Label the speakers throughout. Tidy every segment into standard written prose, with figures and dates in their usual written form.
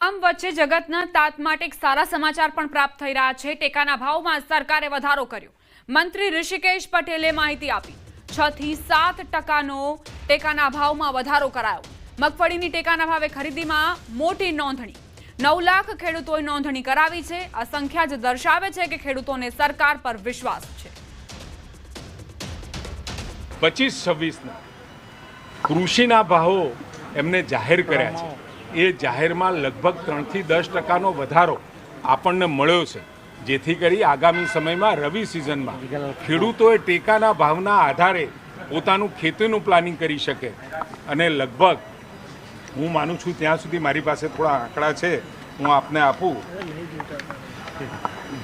Speaker 1: આમ વચ્ચે જગતના તાત માટે એક સારા સમાચાર પણ પ્રાપ્ત થઈ રહ્યા છે। ટેકાના ભાવમાં સરકારે વધારો કર્યો। મંત્રી ઋષિકેશ પટેલે માહિતી આપી। 6 થી 7% ટેકાના ભાવમાં વધારો કરાયો। મગફળીની ટેકાના ભાવે ખરીદીમાં મોટી નોંધણી। 9 લાખ ખેડૂતોએ નોંધણી કરાવી છે। આ સંખ્યા જ દર્શાવે છે કે ખેડૂતોને સરકાર પર વિશ્વાસ છે।
Speaker 2: 25-26 કૃષિના ભાવો એમને જાહેર કર્યા છે। એ જાહેરમાં લગભગ 3 થી 10% વધારો આપણને મળ્યો છે, જેથી કરી આગામી સમયમાં રવિ સિઝનમાં ખેડૂતોએ ટેકાના ભાવના આધારે પોતાનું ખેતીનું પ્લાનિંગ કરી શકે। અને લગભગ હું માનું છું ત્યાં સુધી મારી પાસે થોડા આંકડા છે, હું આપને આપું।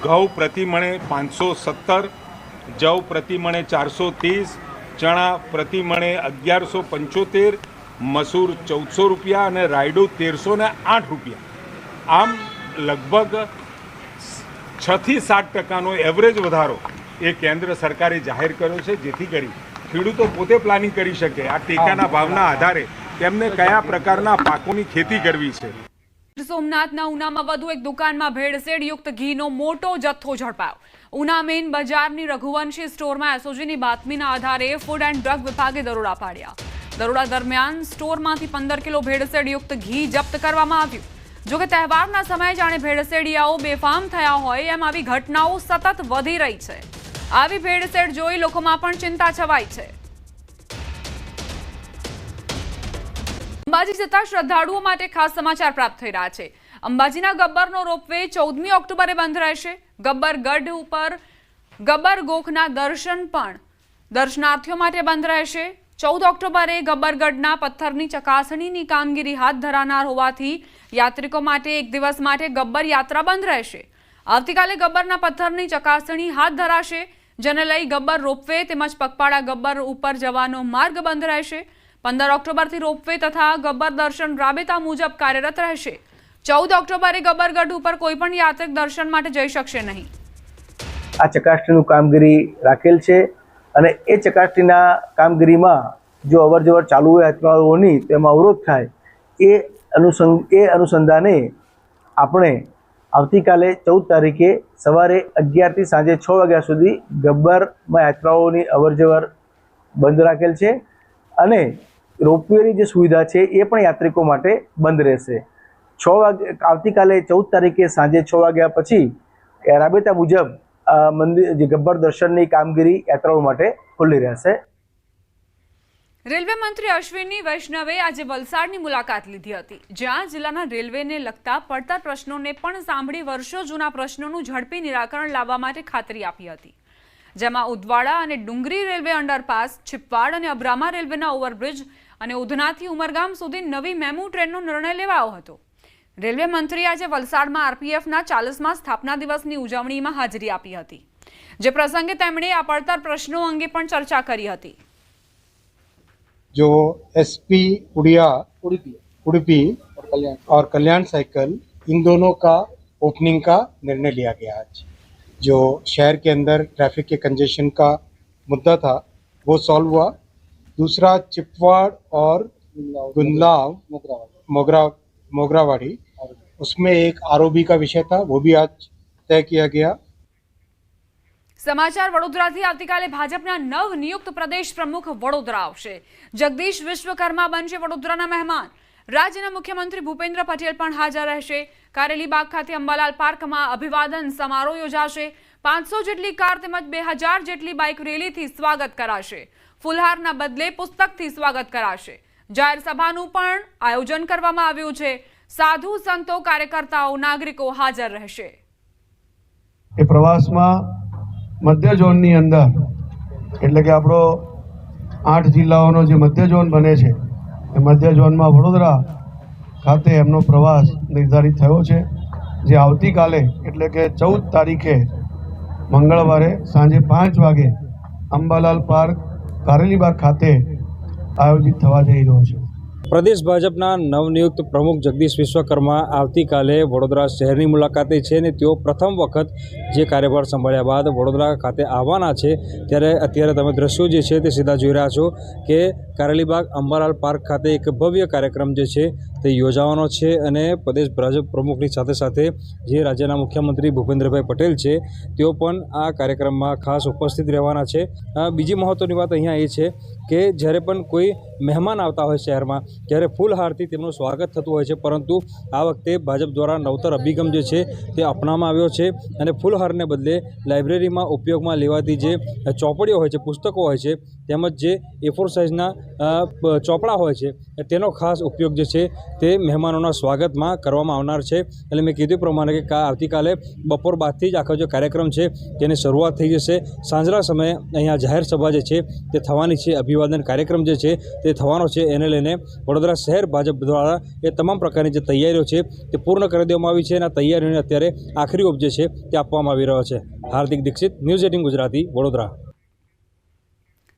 Speaker 2: ઘઉં પ્રતિ મણે 517, જવ પ્રતિ મણે 430, ચણા પ્રતિ મણે 1175, મસૂર 1400 રૂપિયા અને રાયડો 1308 રૂપિયા। આમ લગભગ 6 થી 7%નો એવરેજ વધારો એ કેન્દ્ર સરકારે જાહેર કર્યો છે, જેથી કરી ખેડૂતો પોતે પ્લાનિંગ કરી શકે આ ટેકાના ભાવના આધારે તેમને કયા પ્રકારના પાકોની ખેતી કરવી છે।
Speaker 1: સોમનાથના ઉનામાં વધુ એક દુકાનમાં ભેળસેળ યુક્ત ઘીનો મોટો જથ્થો ઝડપાયો। ઉના મેઇન બજારની રઘુવંશી સ્ટોરમાં એસઓજીની બાતમીના આધારે ફૂડ એન્ડ ડ્રગ વિભાગે દરોડા પાડ્યા। દરોડા દરમિયાન સ્ટોરમાંથી 15 કિલો ભેળસેળ યુક્ત ઘી જપ્ત કરવામાં આવ્યું। જોકે તહેવારના સમયે જાણે ભેળસેડિયાઓ બેફામ થયા હોય એમ આવી ઘટનાઓ સતત વધી રહી છે। આવી ભેળસેળ જોઈ લોકોમાં પણ ચિંતા છવાઈ છે। અંબાજી જતા શ્રદ્ધાળુઓ માટે ખાસ સમાચાર પ્રાપ્ત થઈ રહ્યા છે। અંબાજીના ગબ્બરનો રોપવે 14મી ઓક્ટોબરે બંધ રહેશે। ગબ્બર ગઢ ઉપર ગબ્બર ગોખના દર્શન પણ દર્શનાર્થીઓ માટે બંધ રહેશે। 14 ઓક્ટોબરે ગબ્બરગઢના પથ્થરની ચકાસણીની કામગીરી હાથ ધરાનાર હોવાથી યાત્રિકો માટે એક દિવસ માટે ગબ્બર યાત્રા બંધ રહેશે। આવતીકાલે ગબ્બરના પથ્થરની ચકાસણી હાથ ધરાશે, જેને લઈ ગબ્બર રોપવે તેમજ પગપાળા ગબ્બર ઉપર જવાનો માર્ગ બંધ રહેશે। 15 ઓક્ટોબરથી રોપવે તથા ગબ્બર દર્શન રાબેતા મુજબ કાર્યરત રહેશે। 14 ઓક્ટોબરે ગબ્બરગઢ ઉપર કોઈ પણ યાત્રિક દર્શન માટે જઈ શકશે નહીં।
Speaker 3: આ ચકાસણીનું કામગીરી રાખેલ છે અને એ ચકાસણીના કામગીરીમાં જો અવરજવર ચાલુ હોય યાત્રાળુઓની તેમાં અવરોધ થાય એ અનુસંધાને આપણે આવતીકાલે 14 તારીખે સવારે 11 થી સાંજે 6 વાગ્યા સુધી ગબ્બરમાં યાત્રાળુઓની અવરજવર બંધ રાખેલ છે અને રોપવેની જે સુવિધા છે એ પણ યાત્રિકો માટે બંધ રહેશે। આવતીકાલે 14 તારીખે સાંજે 6 વાગ્યા પછી રાબેતા મુજબ મંદિર જે ગબ્બર દર્શનની કામગીરી યાત્રાળુઓ માટે ખુલ્લી રહેશે।
Speaker 1: રેલવે મંત્રી અશ્વિની વૈષ્ણવે આજે વલસાડની મુલાકાત લીધી હતી, જ્યાં જિલ્લાના રેલવેને લગતા પડતર પ્રશ્નોને પણ સાંભળી વર્ષો જૂના પ્રશ્નોનું ઝડપી નિરાકરણ લાવવા માટે ખાતરી આપી હતી, જેમાં ઉદવાડા અને ડુંગરી રેલવે અંડરપાસ, છીપવાડ અને અબ્રામા રેલવેના ઓવરબ્રિજ અને ઉધનાથી ઉમરગામ સુધી નવી મેમુ ટ્રેનનો નિર્ણય લેવાયો હતો। રેલવે મંત્રી આજે વલસાડમાં આરપીએફના 40મા સ્થાપના દિવસની ઉજવણીમાં હાજરી આપી હતી, જે પ્રસંગે તેમણે આ પડતર પ્રશ્નો અંગે પણ ચર્ચા કરી હતી।
Speaker 4: जो एसपी उड़ीपी और कल्याण साइकिल इन दोनों का ओपनिंग का निर्णय लिया गया। आज जो शहर के अंदर ट्रैफिक के कंजेशन का मुद्दा था वो सॉल्व हुआ। दूसरा चिपवाड़ और गुंदलाव मोगरावाड़ी उसमें एक आरओबी का विषय था, वो भी आज तय किया गया।
Speaker 1: समाचार वडोदराથી આવતીકાલે ભાજપના નવનિયુક્ત પ્રદેશ પ્રમુખ વડોદરા આવશે। જગદીશ વિશ્વકર્મા બનશે વડોદરાના મહેમાન। રાજ્યના મુખ્યમંત્રી ભૂપેન્દ્ર પટેલ પણ હાજર રહેશે। કારેલીબાગ ખાતે અંબાલાલ પાર્કમાં અભિવાદન સમારોહ યોજાશે। 500 જેટલી કાર તેમજ 2000 જેટલી બાઇક રેલીથી સ્વાગત કરાશે। ફુલહારના બદલે પુસ્તકથી સ્વાગત કરાશે। જાહેર સભાનું પણ આયોજન કરવામાં આવ્યું છે। સાધુ સંતો કાર્યકર્તાઓ નાગરિકો હાજર રહેશે।
Speaker 5: એ પ્રવાસમાં મધ્ય ઝોનની અંદર એટલે કે આપણો 8 જિલ્લાઓનો જે મધ્ય ઝોન બને છે એ મધ્ય ઝોનમાં વડોદરા ખાતે એમનો પ્રવાસ નિર્ધારિત થયો છે, જે આવતીકાલે એટલે કે 14 તારીખે મંગળવારે સાંજે 5 વાગે અંબાલાલ પાર્ક કારેલીબાગ ખાતે આયોજિત થવા જઈ રહ્યો છે।
Speaker 6: પ્રદેશ ભાજપના નવનિયુક્ત પ્રમુખ જગદીશ વિશ્વકર્મા આવતીકાલે વડોદરા શહેરની મુલાકાતે છે અને તેઓ પ્રથમ વખત જે કાર્યભાર સંભાળ્યા બાદ વડોદરા ખાતે આવવાના છે, ત્યારે અત્યારે તમે દ્રશ્યો જે છે તે સીધા જોઈ રહ્યા છો કે કારેલીબાગ અંબાલાલ પાર્ક ખાતે એક ભવ્ય કાર્યક્રમ જે છે તે યોજાવાનો છે અને પ્રદેશ ભાજપ પ્રમુખની સાથે સાથે જે રાજ્યના મુખ્યમંત્રી ભૂપેન્દ્રભાઈ પટેલ છે તેઓ પણ આ કાર્યક્રમમાં ખાસ ઉપસ્થિત રહેવાના છે. બીજી મહત્ત્વની વાત અહીંયા એ છે કે જ્યારે પણ કોઈ મહેમાન આવતા હોય શહેરમાં ત્યારે ફૂલહારથી તેમનું સ્વાગત થતું હોય છે, પરંતુ આ વખતે ભાજપ દ્વારા નવતર અભિગમ જે છે તે અપનાવવામાં આવ્યો છે અને ફૂલહારને બદલે લાઇબ્રેરીમાં ઉપયોગમાં લેવાતી જે ચોપડીઓ હોય છે, પુસ્તકો હોય છે, તેમજ જે A4 સાઇઝના ચોપડા હોય છે તેનો ખાસ ઉપયોગ જે છે તે મહેમાનોના સ્વાગતમાં કરવામાં આવનાર છે. એટલે મેં કીધું પ્રમાણે કે આવતીકાલે બપોર બાદથી જ આખો જે કાર્યક્રમ છે તેની શરૂઆત થઈ જશે. સાંજના સમયે અહીંયા જાહેર સભા જે છે તે થવાની છે, અભિવાદન કાર્યક્રમ જે છે તે થવાનો છે. એને લઈને વડોદરા શહેર ભાજપ દ્વારા એ તમામ પ્રકારની જે તૈયારીઓ છે તે પૂર્ણ કરી દેવામાં આવી છે અને આ તૈયારીઓને અત્યારે આખરી ઓપ જે છે તે આપવામાં આવી રહ્યો છે. હાર્દિક દીક્ષિત, ન્યૂઝ 18 ગુજરાતી, વડોદરા.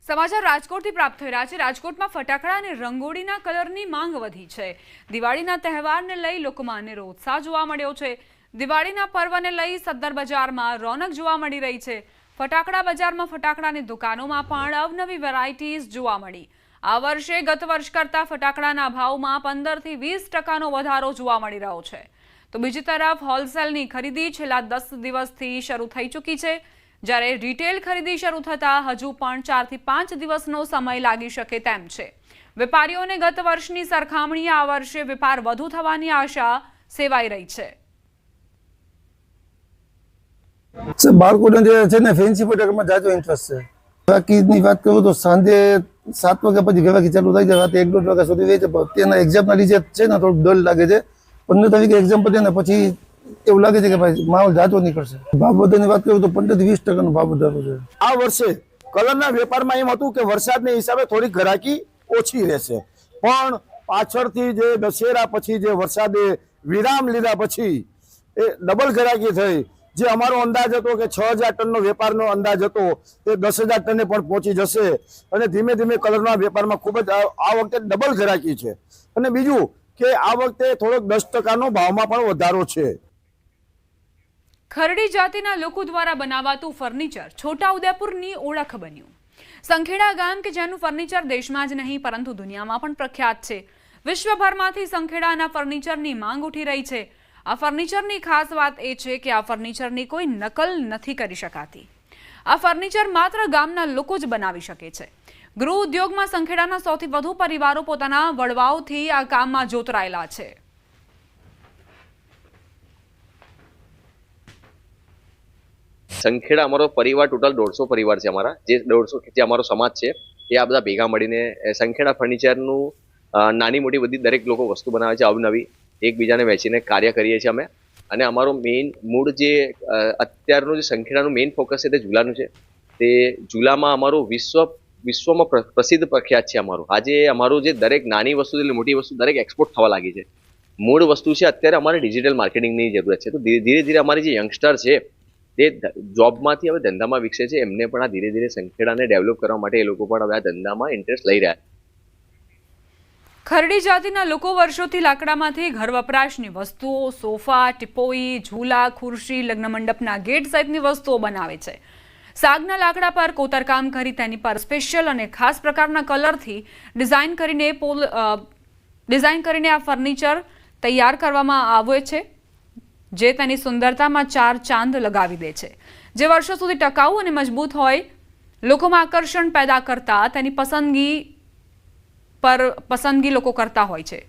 Speaker 1: સમાચાર રાજકોટથી પ્રાપ્ત થઈ રહ્યા છે. રાજકોટમાં ફટાકડા અને રંગોળીના કલરની માંગ વધી છે. દિવાળીના તહેવારને લઈ લોકોમાં અનેરો ઉત્સાહ જોવા મળ્યો છે. દિવાળીના પર્વને લઈ સદ્દર બજારમાં રોનક જોવા મળી રહી છે. ફટાકડા બજારમાં ફટાકડાની દુકાનોમાં પણ અવનવી વેરાયટીઝ જોવા મળી. આ વર્ષે ગત વર્ષ કરતાં ફટાકડાના ભાવમાં 15 થી 20% વધારો જોવા મળી રહ્યો છે. તો બીજી તરફ હોલસેલની ખરીદી છેલ્લા 10 દિવસથી શરૂ થઈ ચૂકી છે, જ્યારે રિટેલ ખરીદી શરૂ થતાં હજુ પણ 4 થી 5 દિવસનો સમય લાગી શકે તેમ છે. વેપારીઓને ગત વર્ષની સરખામણીએ આ વર્ષે વેપાર વધુ થવાની આશા સેવાઈ રહી છે.
Speaker 7: બાળકોને જે છે ને ફેન્સી ફટાકડામાં જાજો ઇન્ટરેસ્ટ છે. વેવાકીની વાત કરું તો સાંજે 7 વાગ્યા પછી વેવાકી ચાલુ થઈ જાય, રાતે 1-1.5 વાગ્યા સુધી રહે છે. તેના એક્ઝામના લીધે છે ને થોડુંક ડર લાગે છે. 15 તારીખે એક્ઝામ પતે ને પછી એવું લાગે છે કે ભાઈ માહોલ જાજો નીકળશે. ભાવ વધારાની વાત કરું તો 15-20% ભાવ વધારો છે.
Speaker 8: આ વર્ષે કલરના વેપારમાં એમ હતું કે વરસાદને હિસાબે થોડી ગ્રાહકી ઓછી રહેશે, પણ પાછળથી જે દશેરા પછી જે વરસાદે વિરામ લીધા પછી એ ડબલ ગ્રાહકી થઈ. જે અમારો અંદાજ હતો કે 6000 ટનનો વેપારનો અંદાજ હતો તે 10000 ટને પણ પહોંચી જશે અને ધીમે ધીમે કલરના વેપારમાં ખૂબ જ આ વખતે ડબલ ગ્રાહકી છે. અને બીજું કે આ વખતે થોડોક 10% ભાવમાં પણ વધારો છે.
Speaker 1: ખરડી જાતિના લોકો દ્વારા બનાવાતું ફર્નિચર છોટાઉદેપુરની ઓળખ બન્યું. સંખેડા ગામ કે જેનું ફર્નિચર દેશમાં જ નહીં પરંતુ દુનિયામાં પણ પ્રખ્યાત છે. વિશ્વભરમાંથી સંખેડાના ફર્નિચરની માંગ ઉઠી રહી છે. આ ફર્નિચરની ખાસ વાત એ છે કે આ ફર્નિચરની કોઈ નકલ નથી કરી શકાતી. આ ફર્નિચર માત્ર ગામના લોકો જ બનાવી શકે છે. ગૃહ ઉદ્યોગમાં સંખેડાના સૌથી વધુ પરિવારો પોતાના વડવાઓથી આ કામમાં જોતરાયેલા છે.
Speaker 9: સંખેડા અમારો પરિવાર ટોટલ 150 પરિવાર છે. અમારા જે 150 જે અમારો સમાજ છે એ આ બધા ભેગા મળીને સંખેડા ફર્નિચરનું નાની મોટી બધી દરેક લોકો વસ્તુ બનાવે છે, અવનવી એકબીજાને વેચીને કાર્ય કરીએ છીએ અમે. અને અમારો મેઇન મૂળ જે અત્યારનું જે સંખેડાનું મેઇન ફોકસ છે તે ઝૂલાનું છે. તે ઝૂલામાં અમારું વિશ્વમાં પ્રસિદ્ધ પ્રખ્યાત છે અમારું. આજે અમારું જે દરેક નાની વસ્તુ મોટી વસ્તુ દરેક એક્સપોર્ટ થવા લાગી છે. મૂળ વસ્તુ છે અત્યારે અમારે ડિજિટલ માર્કેટિંગની જરૂરત છે. તો ધીરે ધીરે અમારી જે યંગસ્ટર છે તે જોબમાંથી હવે ધંધામાં વિકસે છે. એમને પણ આ ધીરે ધીરે સંખેડાને ડેવલપ કરવા માટે એ લોકો પણ હવે આ ધંધામાં ઇન્ટરેસ્ટ લઈ રહ્યા છે.
Speaker 1: ખરડી જાતિના લોકો વર્ષોથી લાકડામાંથી ઘર વપરાશની વસ્તુઓ, સોફા, ટીપોઈ, ઝૂલા, ખુરશી, લગ્ન મંડપના ગેટ સહિતની વસ્તુઓ બનાવે છે. સાગના લાકડા પર કોતરકામ કરી તેની પર સ્પેશિયલ અને ખાસ પ્રકારના કલરથી ડિઝાઇન કરીને આ ફર્નિચર તૈયાર કરવામાં આવે છે, જે તેની સુંદરતામાં 4 ચાંદ લગાવી દે છે. જે વર્ષો સુધી ટકાઉ અને મજબૂત હોય, લોકોમાં આકર્ષણ પેદા કરતા તેની પસંદગી લોકો કરતા હોય છે.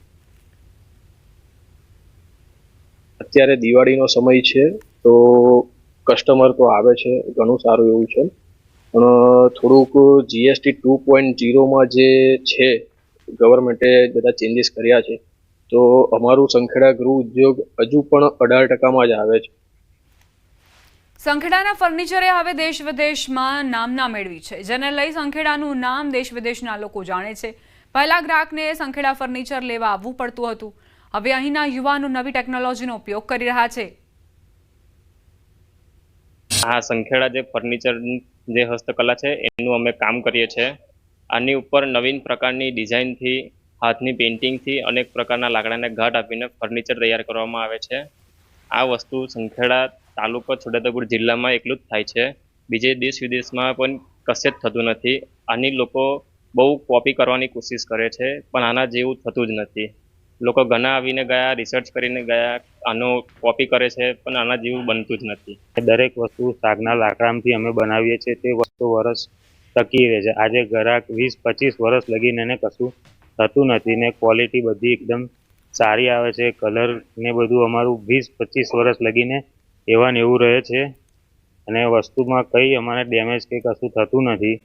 Speaker 10: અત્યારે દિવાળીનો સમય છે તો કસ્ટમર તો આવે છે, ઘણું સારું એવું છે. પણ થોડુંક GST 2.0માં જે છે ગવર્મેન્ટે બધા ચેન્જીસ કર્યા છે, તો અમારું સંખેડા ગૃહ ઉદ્યોગ હજુ પણ 18%માં જ આવે છે.
Speaker 1: સંખેડાના ફર્નિચરે હવે દેશ વિદેશમાં નામના મેળવી છે, જેને લઈ સંખેડાનું નામ દેશ વિદેશના લોકો જાણે છે. પહેલા ગ્રાહકને સંખેડા ફર્નિચર લેવા આવવું પડતું હતું. હવે અહીંના યુવાનો નવી ટેકનોલોજીનો ઉપયોગ કરી રહ્યા છે.
Speaker 10: આ સંખેડા જે ફર્નિચર જે હસ્તકલા છે એનું અમે કામ કરીએ છીએ. આની ઉપર નવીન પ્રકારની ડિઝાઇનથી, હાથની પેઇન્ટિંગથી અનેક પ્રકારના લાકડાને ઘાટ આપીને ફર્નિચર તૈયાર કરવામાં આવે છે. આ વસ્તુ સંખેડા તાલુકો છોટાઉદેપુર જિલ્લામાં એકલું જ થાય છે. બીજે દેશ વિદેશમાં પણ કશે જ થતું નથી. આની લોકો બહુ કોપી કરવાની કોશિશ કરે છે, પણ આના જેવું થતું જ નથી. લોકો ઘણા આવીને ગયા, રિસર્ચ કરીને ગયા, આનો કોપી કરે છે, પણ આના જેવું બનતું જ નથી.
Speaker 11: દરેક વસ્તુ સાગના લાકડામાંથી અમે બનાવીએ છીએ, તે વસ્તુ વર્ષ ટકી રહે છે. આજે ગ્રાહક 20-25 વર્ષ લગીને એને કશું થતું નથી ને ક્વોલિટી બધી એકદમ સારી આવે છે. કલર ને બધું અમારું 20-25 વર્ષ લગીને એવા ને એવું રહે છે અને વસ્તુમાં કંઈ અમારે ડેમેજ કે કશું થતું નથી.